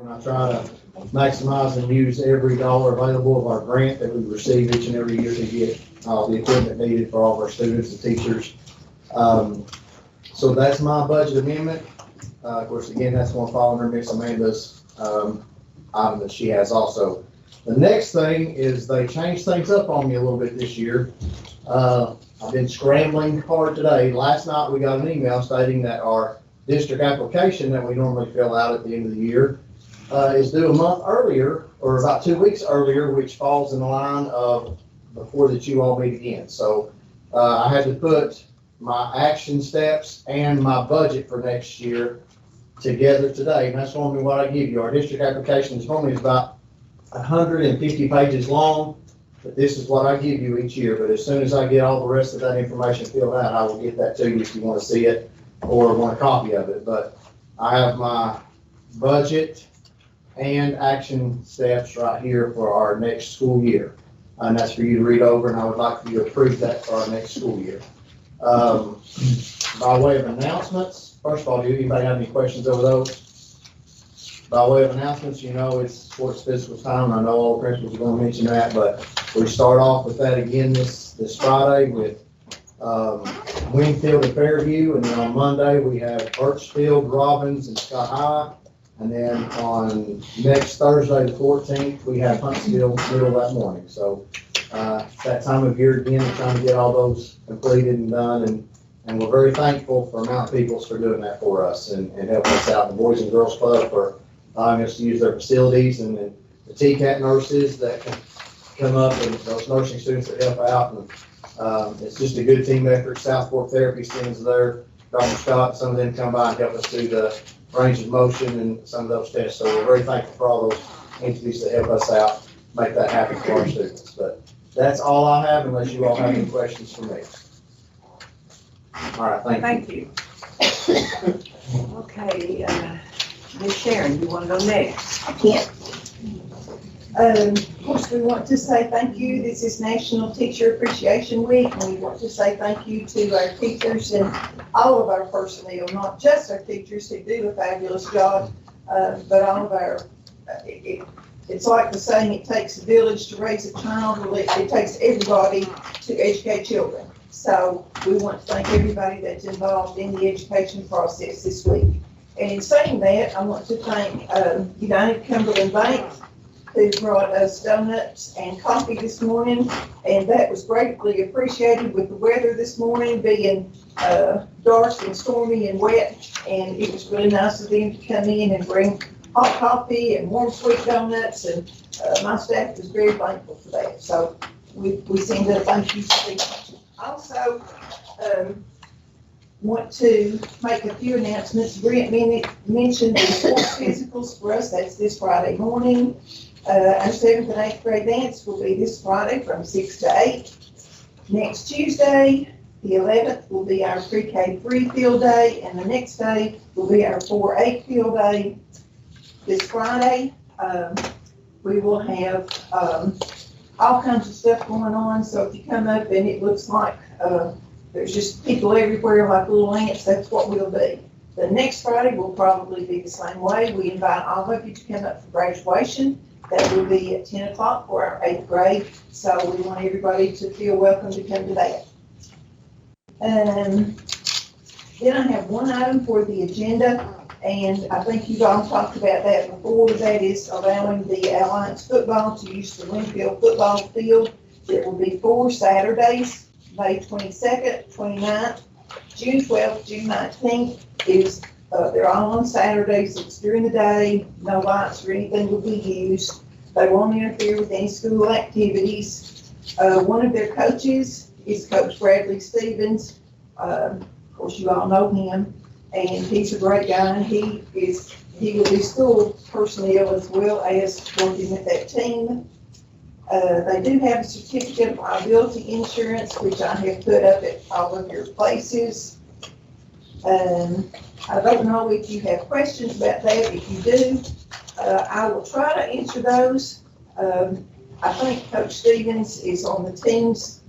when I try to maximize and use every dollar available of our grant that we receive each and every year to get the equipment needed for all of our students and teachers. So that's my budget amendment. Of course, again, that's going to fall under Miss Amanda's item that she has also. The next thing is they changed things up on me a little bit this year. I've been scrambling hard today. Last night we got an email stating that our district application that we normally fill out at the end of the year is due a month earlier, or about 2 weeks earlier, which falls in the line of before that you all meet again. So I had to put my action steps and my budget for next year together today, and that's normally what I give you. Our district application is normally about 150 pages long, but this is what I give you each year. But as soon as I get all the rest of that information filled out, I will get that to you if you want to see it or want a copy of it. But I have my budget and action steps right here for our next school year. And that's for you to read over, and I would like for you to approve that for our next school year. By way of announcements, first of all, do anybody have any questions over those? By way of announcements, you know it's sports physical time. I know all the principals are going to mention that, but we start off with that again this Friday with Wingfield and Fairview, and then on Monday we have Birchfield, Robbins, and Scott High. And then on next Thursday, the 14th, we have Huntsville middle that morning. So it's that time of year again, we're trying to get all those completed and done. And we're very thankful for Mount Peoples for doing that for us and helping us out. The Boys and Girls Club for allowing us to use their facilities, and then the TCAT nurses that can come up, and those nursing students that help out. And it's just a good team effort. Southport Therapy sends their Dr. Scott, some of them come by and help us do the range of motion and some of those tests. So we're very thankful for all those entities that help us out, make that happen for our students. But that's all I have, unless you all have any questions for me. All right, thank you. Okay, Ms. Sharon, you want to go next? I can't. Of course, we want to say thank you. This is National Teacher Appreciation Week, and we want to say thank you to our teachers and all of our personnel, not just our teachers who do a fabulous job, but all of our, it's like the saying, it takes a village to raise a child. Well, it takes everybody to educate children. So we want to thank everybody that's involved in the education process this week. And in saying that, I want to thank United Cumberland Bank, who brought us donuts and coffee this morning, and that was greatly appreciated with the weather this morning being dark and stormy and wet, and it was really nice of them to come in and bring hot coffee and warm sweet donuts, and my staff was very thankful for that. So we send a thank you to them. Also, want to make a few announcements. Brent mentioned the sports physicals for us. That's this Friday morning. Our 7th and 8th grade dance will be this Friday from 6 to 8. Next Tuesday, the 11th, will be our pre-K 3 field day, and the next day will be our 4-8 field day. This Friday, we will have all kinds of stuff going on, so if you come up and it looks like there's just people everywhere like little ants, that's what we'll be. The next Friday will probably be the same way. We invite all of you to come up for graduation. That will be at 10 o'clock for our 8th grade, so we want everybody to feel welcome to come to that. Then I have one item for the agenda, and I think you've all talked about that before. That is allowing the Alliance football to use the Winfield football field. It will be 4 Saturdays, May 22nd, 29th, June 12th, June 19th. They're all on Saturdays. It's during the day. No lights or anything will be used. They won't interfere with any school activities. One of their coaches is Coach Bradley Stevens. Of course, you all know him, and he's a great guy. And he will be school personnel as well as working with that team. They do have a certificate of liability insurance, which I have put up at all of your places. I don't know if you have questions about that. If you do, I will try to answer those. I think Coach Stevens is on the team's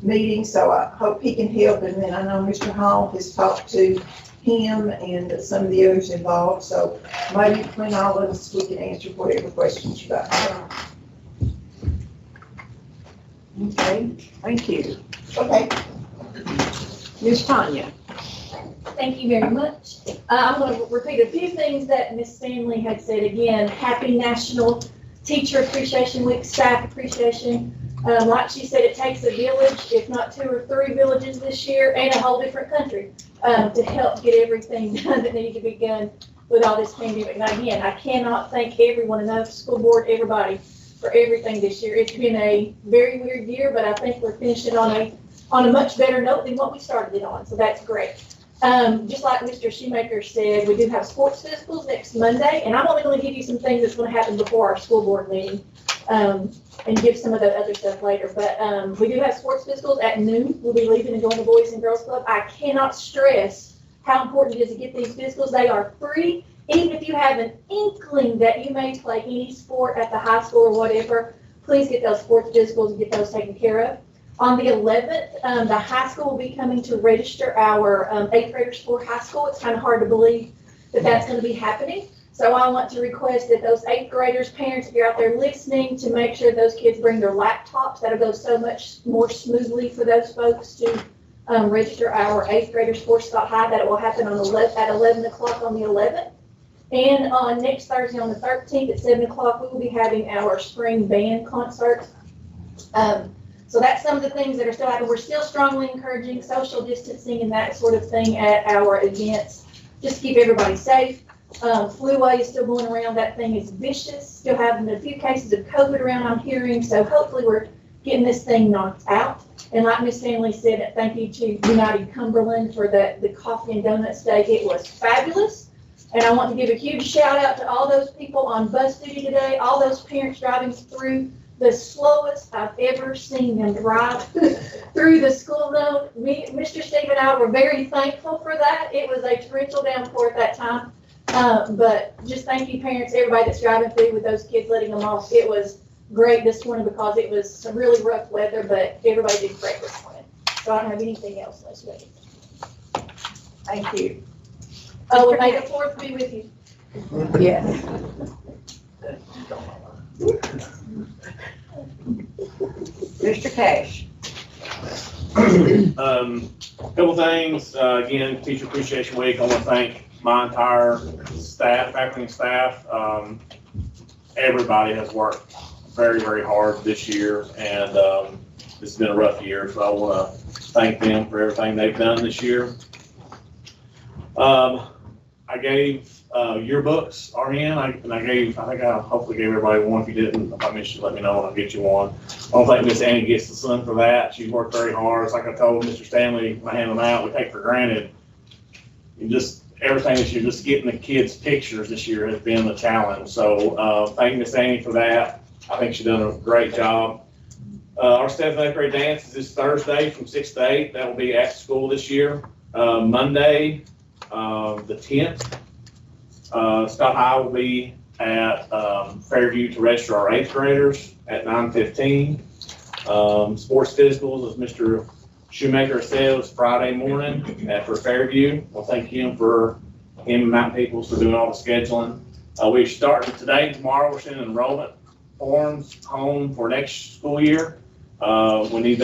meeting, so I hope he can help. And then I know Mr. Hall has talked to him and some of the others involved. So maybe between all of us, we can answer whatever questions you got. Okay, thank you. Okay. Ms. Tanya? Thank you very much. I'm going to repeat a few things that Ms. Stanley had said again. Happy National Teacher Appreciation Week, Staff Appreciation. Like she said, it takes a village, if not 2 or 3 villages this year, and a whole different country to help get everything done that needed to be done with all this pandemic. Now, again, I cannot thank everyone enough, school board, everybody, for everything this year. It's been a very weird year, but I think we're finishing on a much better note than what we started it on, so that's great. Just like Mr. Shoemaker said, we do have sports physicals next Monday, and I'm only going to give you some things that's going to happen before our school board meeting, and give some of the other stuff later. But we do have sports physicals at noon. We'll be leaving and going to Boys and Girls Club. I cannot stress how important it is to get these physicals. They are free. Even if you have an inkling that you may play any sport at the high school or whatever, please get those sports physicals and get those taken care of. On the 11th, the high school will be coming to register our 8th graders for high school. It's kind of hard to believe that that's going to be happening. So I want to request that those 8th graders, parents, if you're out there listening, to make sure those kids bring their laptops. That'll go so much more smoothly for those folks to register our 8th graders for Scott High. That will happen at 11 o'clock on the 11th. And on next Thursday on the 13th at 7 o'clock, we will be having our spring band concert. So that's some of the things that are still happening. We're still strongly encouraging social distancing and that sort of thing at our events, just to keep everybody safe. Flu is still going around. That thing is vicious. Still having a few cases of COVID around, I'm hearing. So hopefully we're getting this thing knocked out. And like Miss Stanley said, thank you to United Cumberland for the coffee and donuts day. It was fabulous. And I want to give a huge shout out to all those people on bus duty today, all those parents driving through the slowest I've ever seen them drive through the school zone. Mr. Steve and I were very thankful for that. It was a torrential downpour at that time. But just thank you, parents, everybody that's driving through with those kids, letting them off. It was great this morning because it was some really rough weather, but everybody did great this morning. So I don't have anything else unless you have. Thank you. Oh, and may the 4th be with you. Yes. Mr. Cash? Couple things, again, Teacher Appreciation Week, I want to thank my entire staff, faculty and staff. Everybody has worked very, very hard this year, and this has been a rough year, so I want to thank them for everything they've done this year. I gave yearbooks are in, I think I hopefully gave everybody one. If you didn't, if I missed you, let me know and I'll get you one. I don't think Miss Annie gets the sun for that. She's worked very hard. It's like I told Mr. Stanley when I hand them out, we take for granted. Just everything this year, just getting the kids' pictures this year has been a challenge. So thank Miss Annie for that. I think she's done a great job. Our 7th and 8th grade dance is this Thursday from 6 to 8. That will be at school this year. Monday, the 10th, Scott High will be at Fairview to register our 8th graders at 9:15. Sports physicals, as Mr. Shoemaker said, was Friday morning for Fairview. Well, thank him and Mountain Peoples for doing all the scheduling. We started today and tomorrow. We're sending enrollment forms home for next school year. We need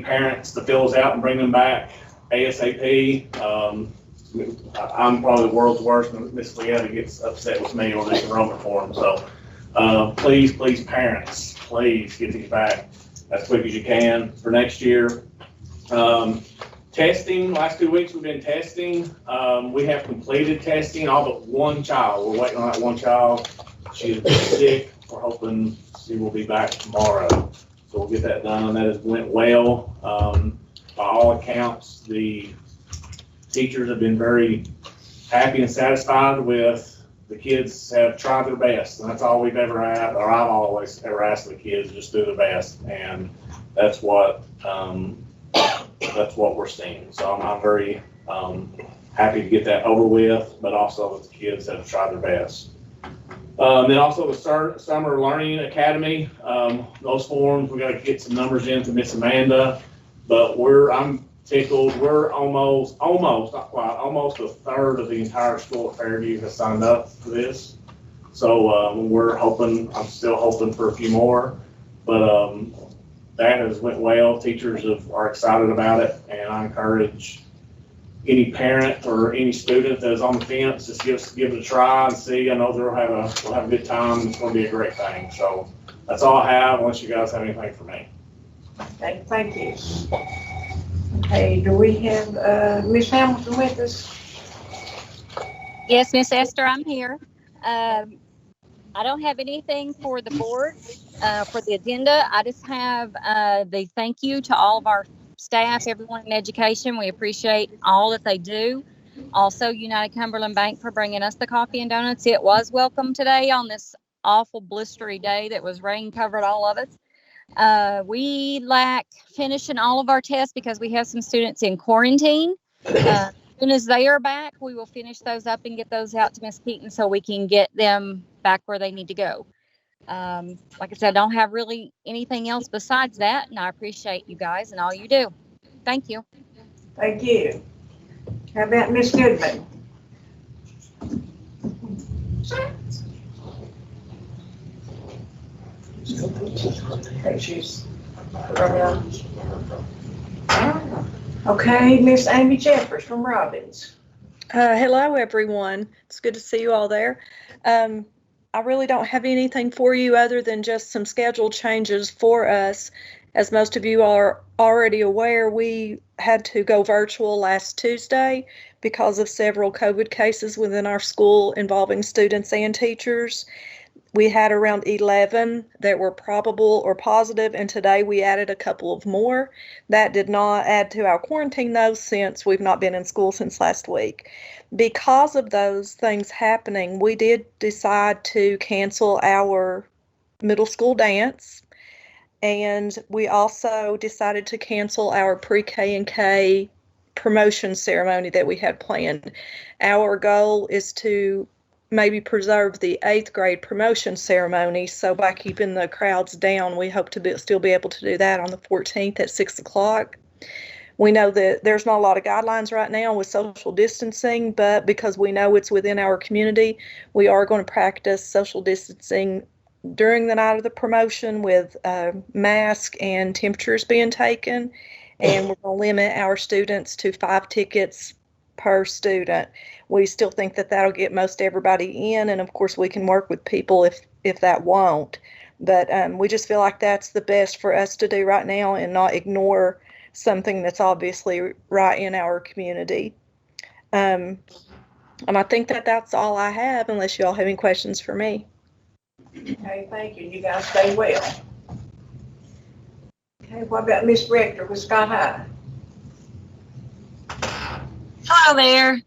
parents to fill those out and bring them back ASAP. I'm probably the world's worst, and Miss Leetta gets upset with me on these enrollment forms. So please, parents, please get these back as quick as you can for next year. Testing, last 2 weeks we've been testing. We have completed testing, all but one child. We're waiting on that one child. She is sick. We're hoping she will be back tomorrow. So we'll get that done. That has went well. By all accounts, the teachers have been very happy and satisfied with the kids have tried their best. And that's all we've ever asked, or I've always ever asked the kids, just do their best. And that's what we're seeing. So I'm very happy to get that over with, but also that the kids have tried their best. Then also the Summer Learning Academy, those forms, we got to get some numbers in to Miss Amanda, but I'm tickled. We're almost, not quite, almost a third of the entire school at Fairview has signed up for this. So, we're hoping, I'm still hoping for a few more, but, that has went well. Teachers are excited about it, and I encourage any parent or any student that is on the fence, just give it a try and see. I know we'll have a good time. It's gonna be a great thing. So that's all I have, unless you guys have anything for me. Okay, thank you. Okay, do we have, Ms. Hamilton with us? Yes, Miss Esther, I'm here. I don't have anything for the board for the agenda. I just have the thank you to all of our staff, everyone in education. We appreciate all that they do. Also, United Cumberland Bank for bringing us the coffee and donuts. It was welcome today on this awful blistery day that was rain covered all of us. We lack finishing all of our tests because we have some students in quarantine. As soon as they are back, we will finish those up and get those out to Miss Keaton so we can get them back where they need to go. Like I said, I don't have really anything else besides that, and I appreciate you guys and all you do. Thank you. Thank you. How about Ms. Goodman? Okay, she's. Okay, Miss Amy Jeffers from Robbins. Hello, everyone. It's good to see you all there. I really don't have anything for you other than just some schedule changes for us. As most of you are already aware, we had to go virtual last Tuesday because of several COVID cases within our school involving students and teachers. We had around 11 that were probable or positive, and today we added a couple of more. That did not add to our quarantine, though, since we've not been in school since last week. Because of those things happening, we did decide to cancel our middle school dance, and we also decided to cancel our pre-K and K promotion ceremony that we had planned. Our goal is to maybe preserve the 8th grade promotion ceremony. So by keeping the crowds down, we hope to still be able to do that on the 14th at 6 o'clock. We know that there's not a lot of guidelines right now with social distancing, but because we know it's within our community, we are going to practice social distancing during the night of the promotion with masks and temperatures being taken. And we're going to limit our students to 5 tickets per student. We still think that that'll get most everybody in, and of course we can work with people if that won't. But we just feel like that's the best for us to do right now and not ignore something that's obviously right in our community. And I think that that's all I have, unless you all have any questions for me. Okay, thank you. You guys stay well. Okay, what about Miss Rector with Scott High? Hello there.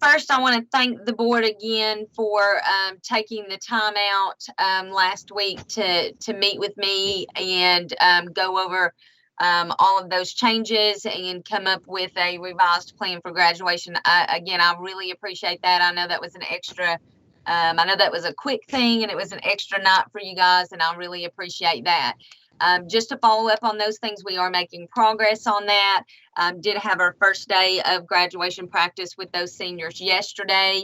First, I want to thank the board again for taking the time out last week to meet with me and go over all of those changes and come up with a revised plan for graduation. I really appreciate that. I know that was an extra, I know that was a quick thing and it was an extra night for you guys, and I really appreciate that. Just to follow up on those things, we are making progress on that. Did have our first day of graduation practice with those seniors yesterday.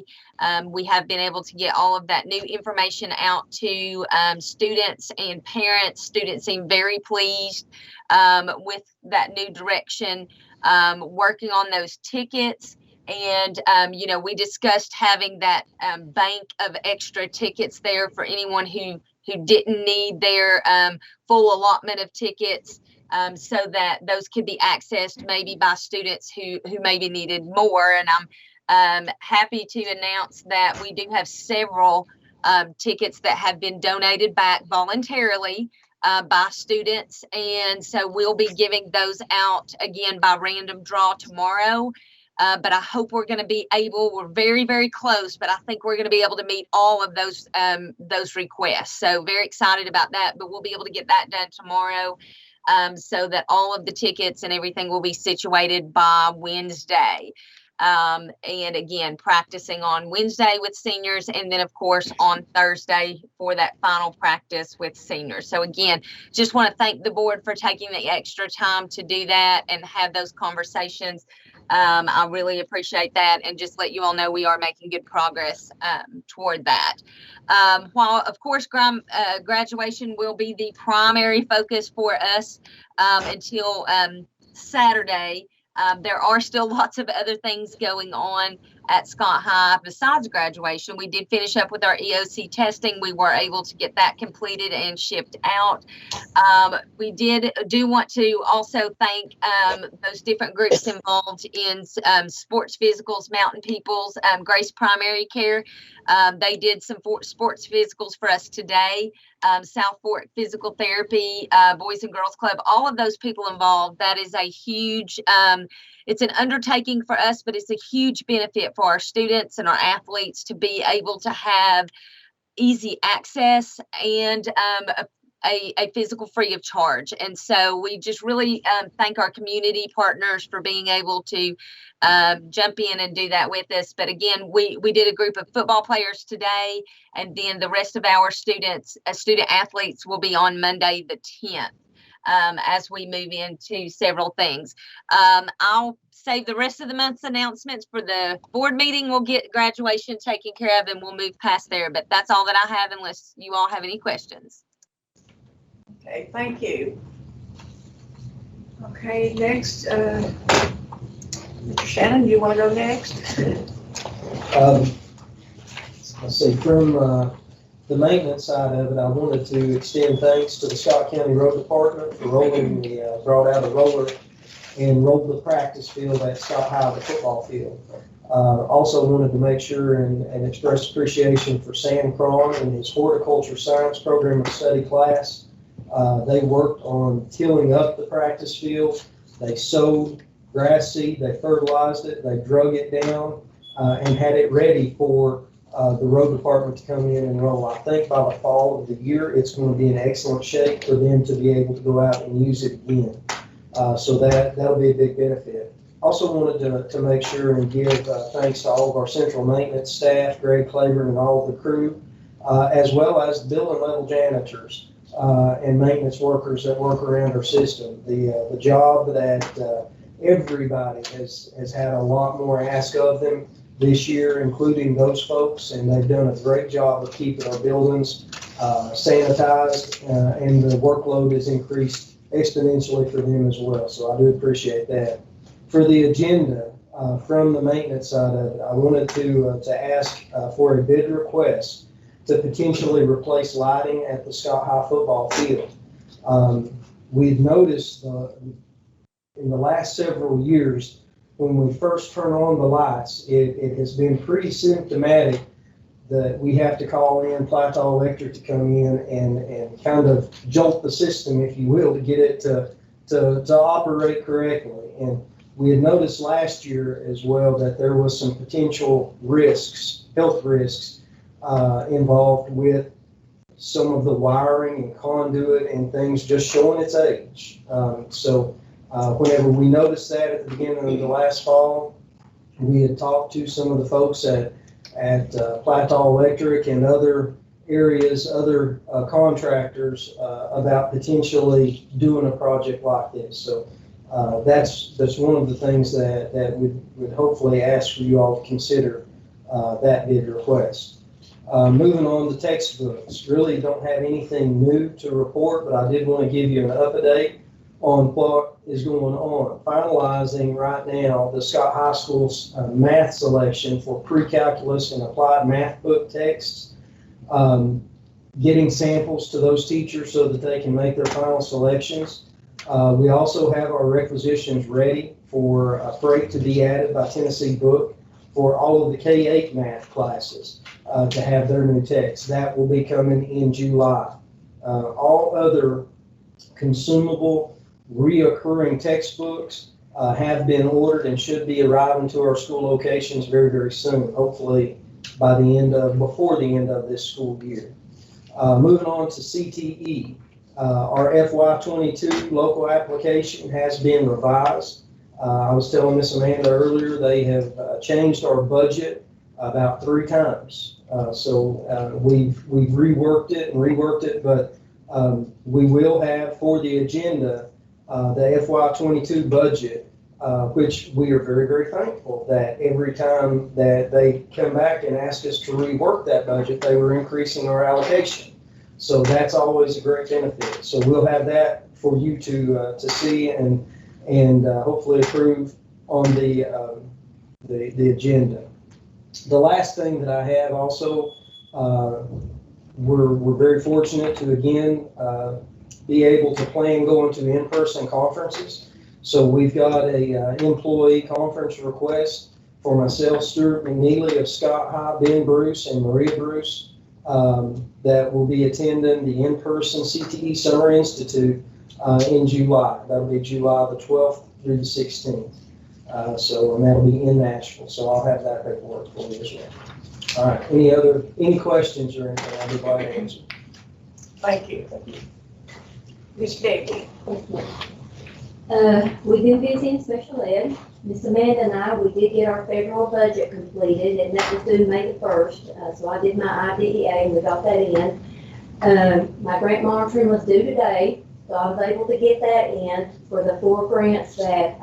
We have been able to get all of that new information out to students and parents. Students seem very pleased with that new direction, working on those tickets. And, we discussed having that bank of extra tickets there for anyone who didn't need their full allotment of tickets, so that those could be accessed maybe by students who maybe needed more. And I'm happy to announce that we do have several tickets that have been donated back voluntarily by students. And so we'll be giving those out again by random draw tomorrow. But I hope we're going to be able, we're very, very close, but I think we're going to be able to meet all of those requests. So very excited about that, but we'll be able to get that done tomorrow, so that all of the tickets and everything will be situated by Wednesday. And again, practicing on Wednesday with seniors, and then of course on Thursday for that final practice with seniors. So again, just want to thank the board for taking the extra time to do that and have those conversations. I really appreciate that, and just let you all know we are making good progress toward that. While of course graduation will be the primary focus for us until Saturday, there are still lots of other things going on at Scott High besides graduation. We did finish up with our EOC testing. We were able to get that completed and shipped out. We do want to also thank those different groups involved in sports physicals, Mountain Peoples, Grace Primary Care. They did some sports physicals for us today. South Fork Physical Therapy, Boys and Girls Club, all of those people involved. That is a huge, it's an undertaking for us, but it's a huge benefit for our students and our athletes to be able to have easy access and a physical free of charge. And so we just really thank our community partners for being able to jump in and do that with us. But again, we did a group of football players today, and then the rest of our student athletes will be on Monday the 10th. As we move into several things. I'll save the rest of the month's announcements for the board meeting. We'll get graduation taken care of and we'll move past there, but that's all that I have unless you all have any questions. Okay, thank you. Okay, next, Mr. Shannon, do you want to go next? Let's see, from the maintenance side of it, I wanted to extend thanks to the Scott County Road Department for brought out a roller and rolled the practice field at Scott High, the football field. Also wanted to make sure and express appreciation for Sam Cron and his horticulture science program of study class. They worked on tilling up the practice field. They sowed grass seed, they fertilized it, they drug it down, and had it ready for the road department to come in and roll. I think by the fall of the year, it's going to be in excellent shape for them to be able to go out and use it again. So that'll be a big benefit. Also wanted to make sure and give thanks to all of our central maintenance staff, Greg Claiborne and all of the crew, as well as bill and level janitors and maintenance workers that work around our system. The job that everybody has had a lot more ask of them this year, including those folks, and they've done a great job of keeping our buildings sanitized, and the workload has increased exponentially for them as well. So I do appreciate that. For the agenda, from the maintenance side of it, I wanted to ask for a bid request to potentially replace lighting at the Scott High football field. We've noticed in the last several years, when we first turn on the lights, it has been pretty symptomatic that we have to call in Plateau Electric to come in and kind of jolt the system, if you will, to get it to operate correctly. And we had noticed last year as well that there was some potential risks, health risks, involved with some of the wiring and conduit and things just showing its age. Whenever we noticed that at the beginning of the last fall, we had talked to some of the folks at Plateau Electric and other areas, other contractors about potentially doing a project like this. So that's one of the things that we would hopefully ask for you all to consider that bid request. Moving on to textbooks, really don't have anything new to report, but I did want to give you an update on what is going on. Finalizing right now the Scott High School's math selection for pre-calculus and applied math book texts. Getting samples to those teachers so that they can make their final selections. We also have our requisitions ready for freight to be added by Tennessee Book for all of the K-8 math classes to have their new text. That will be coming in July. All other consumable reoccurring textbooks have been ordered and should be arriving to our school locations very, very soon, hopefully before the end of this school year. Moving on to CTE, our FY22 local application has been revised. I was telling Miss Amanda earlier, they have changed our budget about 3 times. We've reworked it, but we will have for the agenda the FY22 budget, which we are very, very thankful that every time that they come back and ask us to rework that budget, they were increasing our allocation. So that's always a great benefit. So we'll have that for you to see and hopefully approve on the agenda. The last thing that I have also, we're very fortunate to again be able to plan going to in-person conferences. So we've got a employee conference request for myself, Stuart McNeely of Scott High, Ben Bruce, and Maria Bruce that will be attending the in-person CTE Summer Institute in July. That'll be July the 12th through the 16th. And that'll be in Nashville. So I'll have that paperwork for you as well. All right. Any questions or anything? I'll be glad to answer. Thank you. Ms. Debbie. We've been busy in special ed. Miss Amanda and I, we did get our federal budget completed, and that was due May the 1st. So I did my IDEA, and we got that in. My grant monitoring was due today, so I was able to get that in for the 4 grants that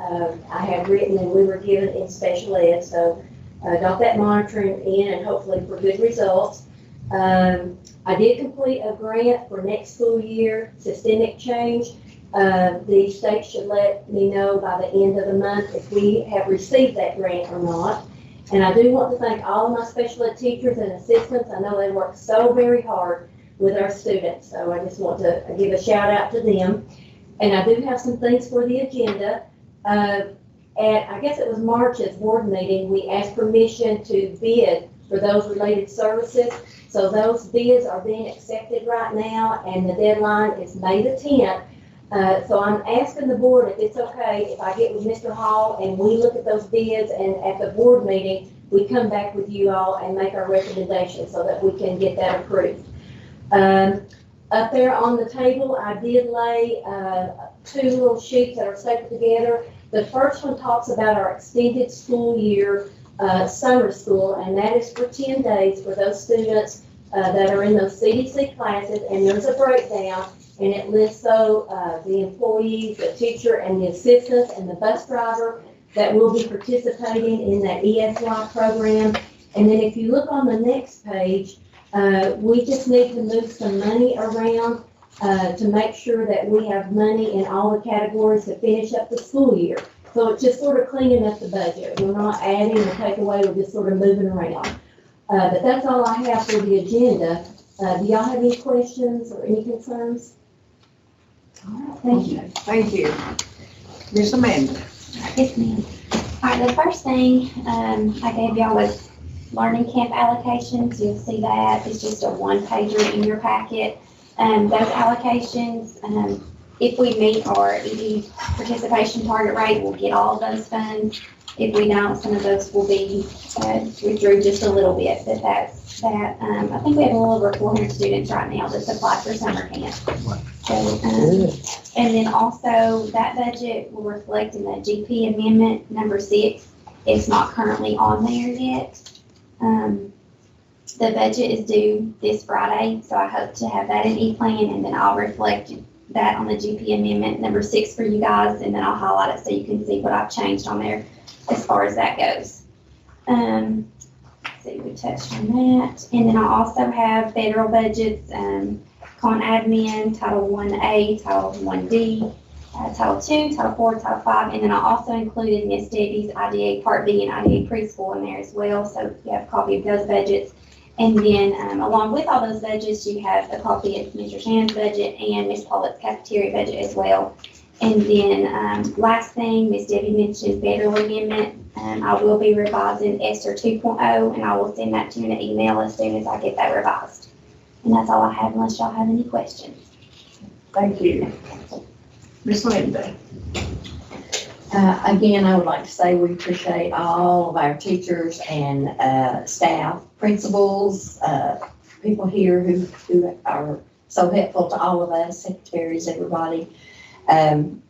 I had written and we were given in special ed. So I got that monitoring in, and hopefully for good results. I did complete a grant for next school year, systemic change. The state should let me know by the end of the month if we have received that grant or not. And I do want to thank all of my special ed teachers and assistants. I know they work so very hard with our students, so I just want to give a shout out to them. And I do have some things for the agenda. I guess it was March's board meeting, we asked permission to bid for those related services. So those bids are being accepted right now, and the deadline is May the 10th. So I'm asking the board if it's okay if I get with Mr. Hall and we look at those bids, and at the board meeting, we come back with you all and make our recommendation so that we can get that approved. Up there on the table, I did lay 2 little sheets that are stapled together. The first one talks about our extended school year summer school, and that is for 10 days for those students that are in those CDC classes, and there's a breakdown, and it lists the employees, the teacher, and the assistants, and the bus driver that will be participating in that ESY program. And then if you look on the next page, we just need to move some money around to make sure that we have money in all the categories to finish up the school year. So it's just sort of cleaning up the budget. We're not adding or taking away, we're just sort of moving around. But that's all I have for the agenda. Do y'all have any questions or any concerns? All right, thank you. Thank you. Ms. Amanda. Yes, ma'am. All right, the first thing I gave y'all was learning camp allocations. You'll see that it's just a 1-pager in your packet. Those allocations, if we meet our ED participation target rate, we'll get all of those funds. If we don't, some of those will be withdrew just a little bit, but that's that. I think we have a little over 400 students right now that's applied for summer camp. So, and then also that budget will reflect in the GP amendment number 6. It's not currently on there yet. The budget is due this Friday, so I hope to have that in e-plan, and then I'll reflect that on the GP amendment number 6 for you guys, and then I'll highlight it so you can see what I've changed on there as far as that goes. Let's see, we touched on that. And then I also have federal budgets, Con Admin, Title 1A, Title 1D, Title 2, Title 4, Title 5, and then I also included Miss Debbie's IDA Part B and IDA Preschool in there as well, so you have a copy of those budgets. And then along with all those budgets, you have a copy of Mr. Shannon's budget and Miss Paulette's cafeteria budget as well. And then last thing, Miss Debbie mentioned federal amendment. I will be revising ESSER 2.0, and I will send that to you in an email as soon as I get that revised. And that's all I have, unless y'all have any questions. Thank you. Ms. Linda. Again, I would like to say we appreciate all of our teachers and staff, principals, people here who are so helpful to all of us, secretaries, everybody.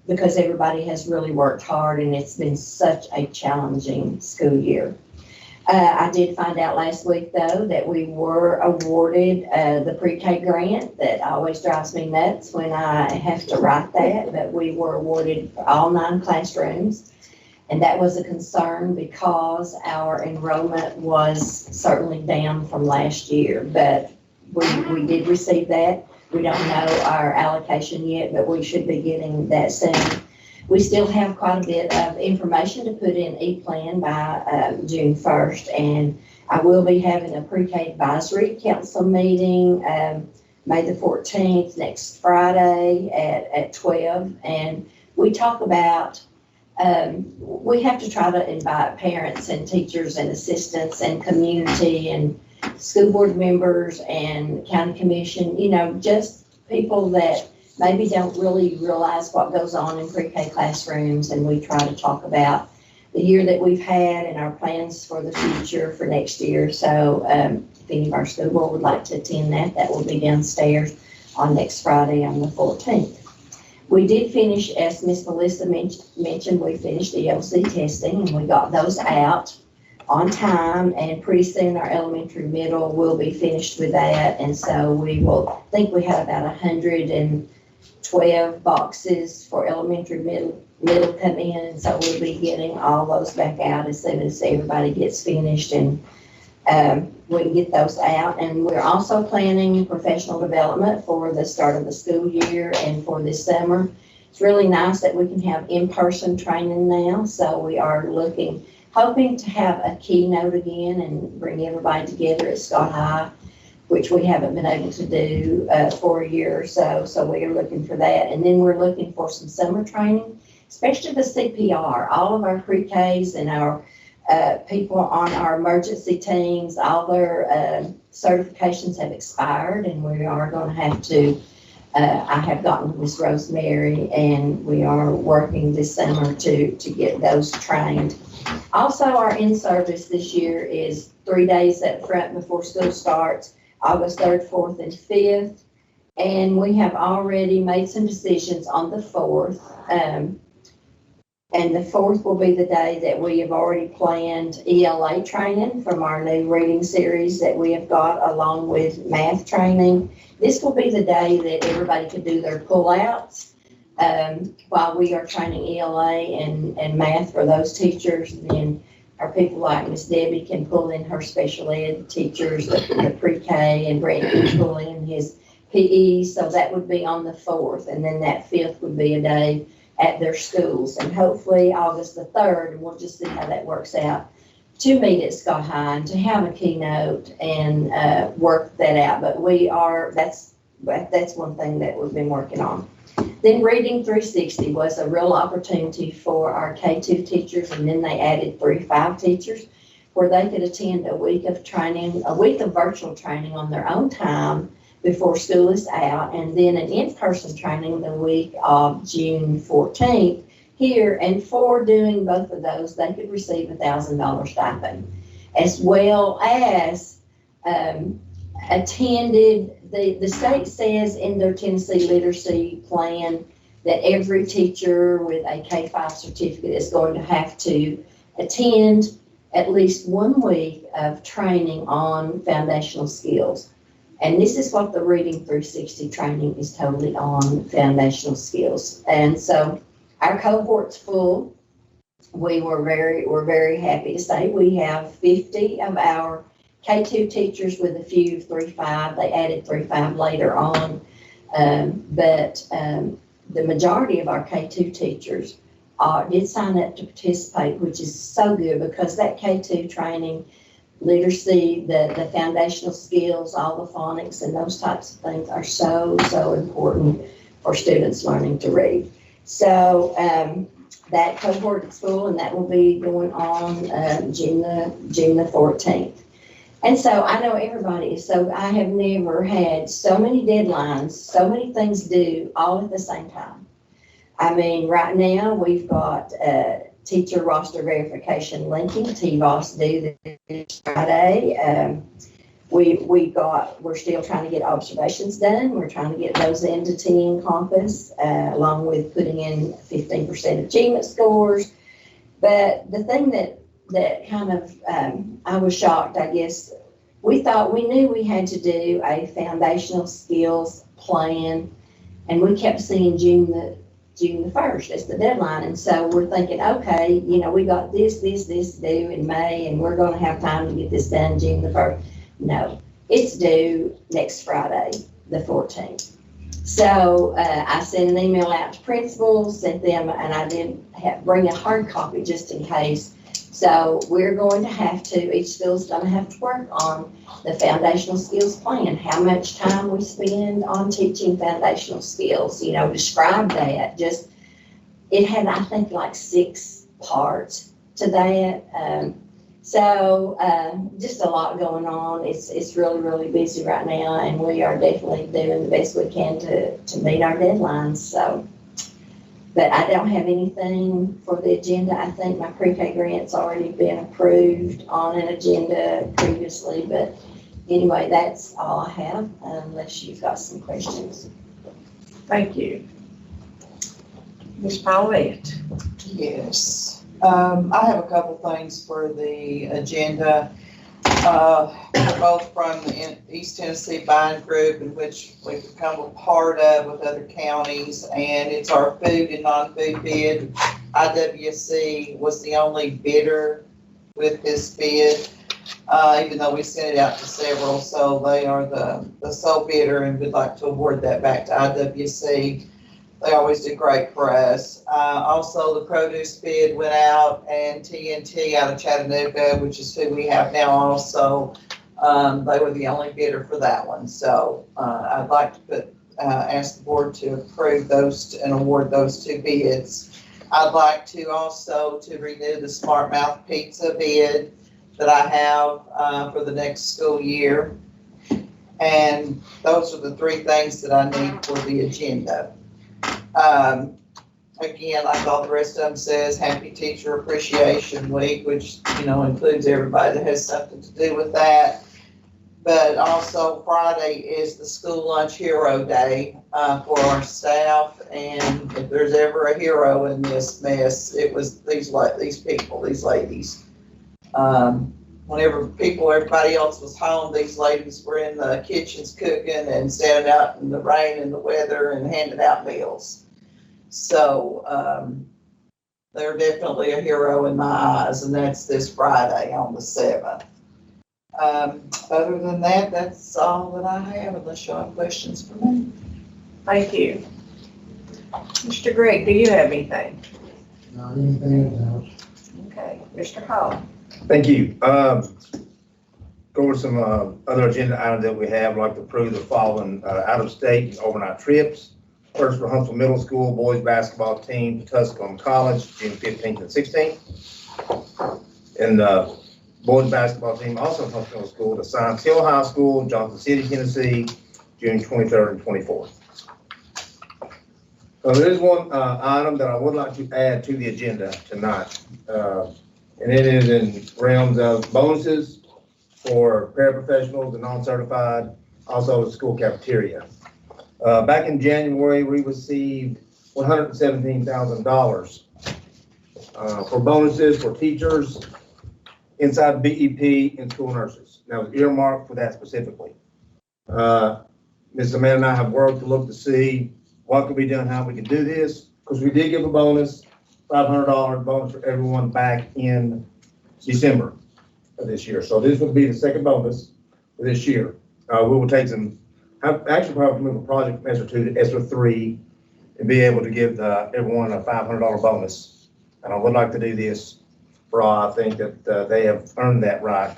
because everybody has really worked hard and it's been such a challenging school year. I did find out last week, though, that we were awarded the pre-K grant. That always drives me nuts when I have to write that, but we were awarded for all 9 classrooms. And that was a concern because our enrollment was certainly down from last year, but we did receive that. We don't know our allocation yet, but we should be getting that soon. We still have quite a bit of information to put in E-Plan by June 1st, and I will be having a pre-K advisory council meeting May the 14th, next Friday at 12, and we talk about we have to try to invite parents and teachers and assistants and community and school board members and county commission, you know, just people that maybe don't really realize what goes on in pre-K classrooms, and we try to talk about the year that we've had and our plans for the future for next year. So if any of our school board would like to attend that, that will be downstairs on next Friday on the 14th. We did finish, as Miss Melissa mentioned, we finished ELC testing and we got those out on time, and pretty soon our elementary middle will be finished with that. And so we will, I think we had about 112 boxes for elementary middle come in, and so we'll be getting all those back out as soon as everybody gets finished, and we can get those out. And we're also planning professional development for the start of the school year and for this summer. It's really nice that we can have in-person training now, so we are hoping to have a keynote again and bring everybody together at Scott High, which we haven't been able to do for a year or so. So we are looking for that. And then we're looking for some summer training, especially the CPR. All of our pre-Ks and our people on our emergency teams, all their certifications have expired, and we are going to have to, I have gotten Miss Rosemary, and we are working this summer to get those trained. Also, our in-service this year is 3 days up front before school starts, August 3rd, 4th, and 5th. And we have already made some decisions on the 4th. And the 4th will be the day that we have already planned ELA training from our new reading series that we have got, along with math training. This will be the day that everybody can do their pullouts while we are training ELA and math for those teachers. And then our people like Miss Debbie can pull in her special ed teachers, the pre-K, and Brent can pull in his PE. So that would be on the 4th. And then that 5th would be a day at their schools. And hopefully August the 3rd, and we'll just see how that works out, to meet at Scott High and to have a keynote and work that out. But that's one thing that we've been working on. Then Reading 360 was a real opportunity for our K2 teachers, and then they added 3-5 teachers where they could attend a week of training, a week of virtual training on their own time before school is out, and then an in-person training the week of June 14th here. And for doing both of those, they could receive $1,000 stipend, as well as attended. The state says in their Tennessee literacy plan that every teacher with a K-5 certificate is going to have to attend at least 1 week of training on foundational skills. And this is what the Reading 360 training is totally on, foundational skills. And so our cohort's full. We're very happy to say we have 50 of our K2 teachers with a few 3-5. They added 3-5 later on. But the majority of our K2 teachers did sign up to participate, which is so good, because that K2 training, literacy, the foundational skills, all the phonics and those types of things are so important for students learning to read. So that cohort is full, and that will be going on June the 14th. And so I know everybody is I have never had so many deadlines, so many things due all at the same time. I mean, right now we've got teacher roster verification linking, TVOS, due this Friday. we're still trying to get observations done. We're trying to get those into teen Compass, along with putting in 15% achievement scores. But the thing that kind of, I was shocked, I guess, we knew we had to do a foundational skills plan, and we kept seeing June the 1st as the deadline. And so we're thinking, okay, we got this due in May, and we're gonna have time to get this done June the 1st. No, it's due next Friday, the 14th. So I sent an email out to principals, sent them, and I did bring a hard copy just in case. So we're going to have to, each school's gonna have to work on the foundational skills plan, how much time we spend on teaching foundational skills, describe that. It had, I think, like 6 parts to that. So just a lot going on. It's really, really busy right now, and we are definitely doing the best we can to meet our deadlines. So, but I don't have anything for the agenda. I think my pre-K grant's already been approved on an agenda previously, but anyway, that's all I have, unless you've got some questions. Thank you. Ms. Paulette? Yes. I have a couple things for the agenda. We're both from the East Tennessee Buying Group, in which we've become a part of with other counties, and it's our food and non-food bid. IWC was the only bidder with this bid, even though we sent it out to several, so they are the sole bidder, and we'd like to award that back to IWC. They always do great for us. Also, the produce bid went out, and TNT out of Chattanooga, which is who we have now also, they were the only bidder for that one. So I'd like to ask the board to approve those and award those 2 bids. I'd like to also to renew the Smart Mouth Pizza bid that I have for the next school year. And those are the 3 things that I need for the agenda. Again, like all the rest of them says, Happy Teacher Appreciation Week, which, includes everybody that has something to do with that. But also Friday is the School Lunch Hero Day for our staff. And if there's ever a hero in this mess, it was these people, these ladies. Whenever everybody else was home, these ladies were in the kitchens cooking and standing out in the rain and the weather and handing out meals. So they're definitely a hero in my eyes, and that's this Friday on the 7th. Other than that, that's all that I have, unless you have questions for me. Thank you. Mr. Gregg, do you have anything? Not anything else. Okay, Mr. Hall? Thank you. Go over some other agenda items that we have. I'd like to approve the following out-of-state overnight trips. First, for Huntsville Middle School boys basketball team to Tusculum College, June 15th and 16th. And the boys basketball team also from Huntsville Middle School to Science Hill High School, Johnson City, Tennessee, June 23rd and 24th. So there is one item that I would like to add to the agenda tonight. And it is in realms of bonuses for paraprofessionals and non-certified, also the school cafeteria. Back in January, we received $117,000 for bonuses for teachers inside BEP and school nurses. Now, it's earmarked for that specifically. Ms. Amanda and I have worked to look to see what can be done, how we can do this, because we did give a bonus, $500 bonus for everyone back in December of this year. So this will be the second bonus for this year. We will take some, actually probably move a project from ESER 2 to ESER 3 and be able to give everyone a $500 bonus. And I would like to do this for all. I think that they have earned that right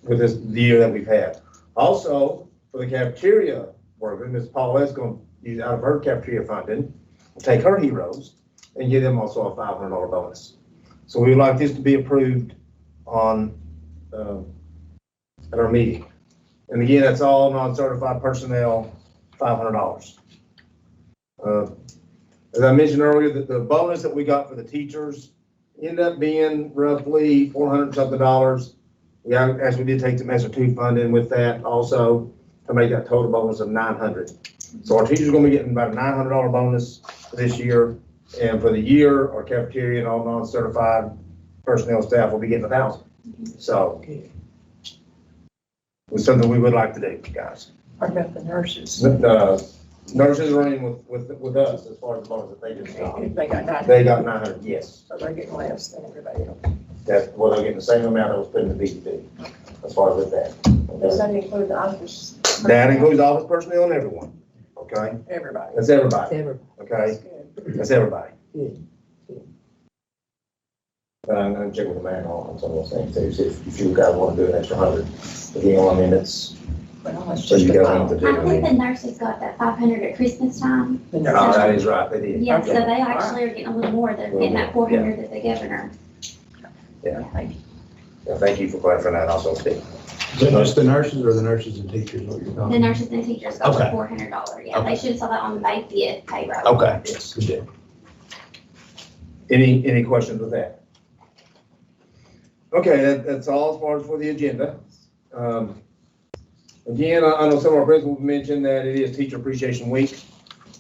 with the year that we've had. Also, for the cafeteria worker, Ms. Paulette's going to use out of her cafeteria funding, take her heroes and give them also a $500 bonus. So we would like this to be approved on at our meeting. And again, that's all non-certified personnel, $500. As I mentioned earlier, the bonus that we got for the teachers ended up being roughly $400 something. We actually did take some ESSER two funding with that also to make that total bonus of 900. So our teachers are gonna be getting about a $900 bonus for this year. And for the year, our cafeteria and all non-certified personnel staff will be getting 1,000. So it's something we would like to do, guys. What about the nurses? Nurses are running with us as far as the bonus that they just got. They got that, They got 900, yes. so they're getting less than everybody else. That's, well, they're getting the same amount that was put in the BCD, as far as with that. Does that include the office? That includes office personnel and everyone, okay? Everybody. That's everybody, okay? That's good. That's everybody. Good. But I'm gonna check with the man on some of those things too, see if you guys wanna do an extra 100. Again, I mean, it's, Well, that's so just you guys about. want to I do. think the nurses got that 500 at Christmas time. The Oh, nurses. that is right, they did. Yeah, so they actually are getting a little more. They're getting that 400 that the governor. Yeah, thank you for clarifying that also, Steve. Is it just the nurses or the nurses and teachers, what you're The talking? nurses and teachers got the Okay. $400. Yeah, Okay. they should saw that on the May 5th payroll. Okay, yes, good deal. Any questions with that? Okay, that's all as far as for the agenda. Again, I know some of our principals mentioned that it is Teacher Appreciation Week,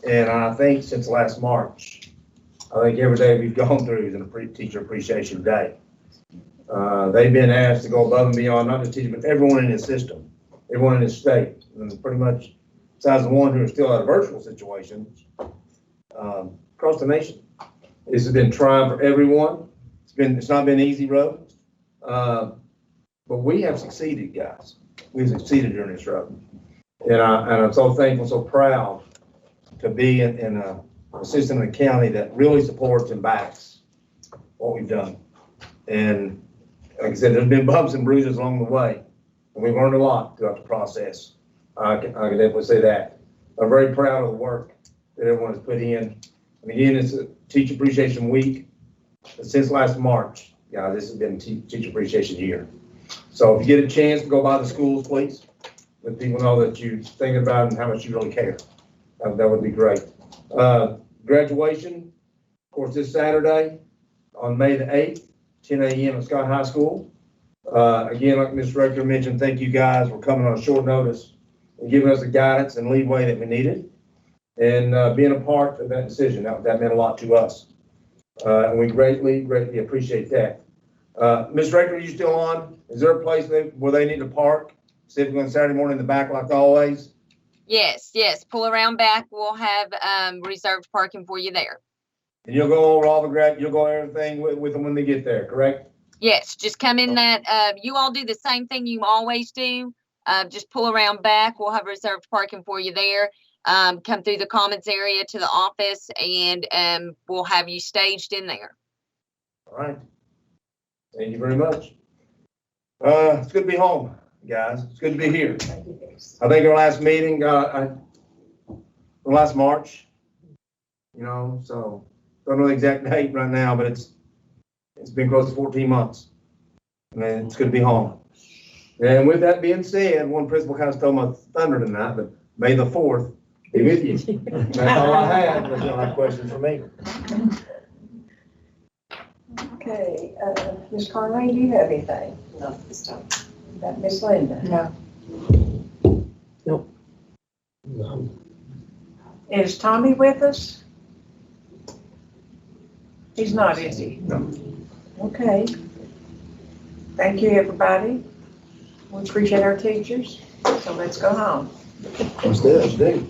and I think since last March, I think every day we've gone through is a Teacher Appreciation Day. They've been asked to go above and beyond, not just teachers, but everyone in the system, everyone in the state, and pretty much besides the one who are still out of virtual situations, across the nation. This has been trying for everyone. It's not been an easy road. But we have succeeded, guys. We've succeeded during this road. And I'm so thankful, so proud to be in a system in the county that really supports and backs what we've done. And like I said, there's been bumps and bruises along the way, and we've learned a lot throughout the process. I can definitely say that. I'm very proud of the work that everyone has put in. And again, it's a Teacher Appreciation Week. Since last March, guys, this has been Teacher Appreciation Year. So if you get a chance to go by the schools, please, let people know that you're thinking about it and how much you really care. That would be great. Graduation, of course, this Saturday on May the 8th, 10 a.m. at Scott High School. Again, like Ms. Rector mentioned, thank you guys for coming on short notice and giving us the guidance and leeway that we needed and being a part of that decision. That meant a lot to us. And we greatly appreciate that. Ms. Rector, are you still on? Is there a place where they need to park, specifically on Saturday morning in the back like always? Yes, pull around back. We'll have reserved parking for you there. And you'll go over all the you'll go over everything with them when they get there, correct? Yes, just come in that, you all do the same thing you always do. Just pull around back. We'll have reserved parking for you there. Come through the commons area to the office and we'll have you staged in there. All right. Thank you very much. It's good to be home, guys. It's good to be here. I think our last meeting, last March, so don't know the exact date right now, but it's been close to 14 months. And it's good to be home. And with that being said, one principal kind of stole my thunder tonight, but May the 4th be with you. That's all I have. There's no other questions for me. Okay, Ms. Carlene, do you have anything? No, this time. About Ms. Linda? No. Is Tommy with us? He's not, is he? No. Okay. Thank you, everybody. We appreciate our teachers, so let's go home. Let's do it.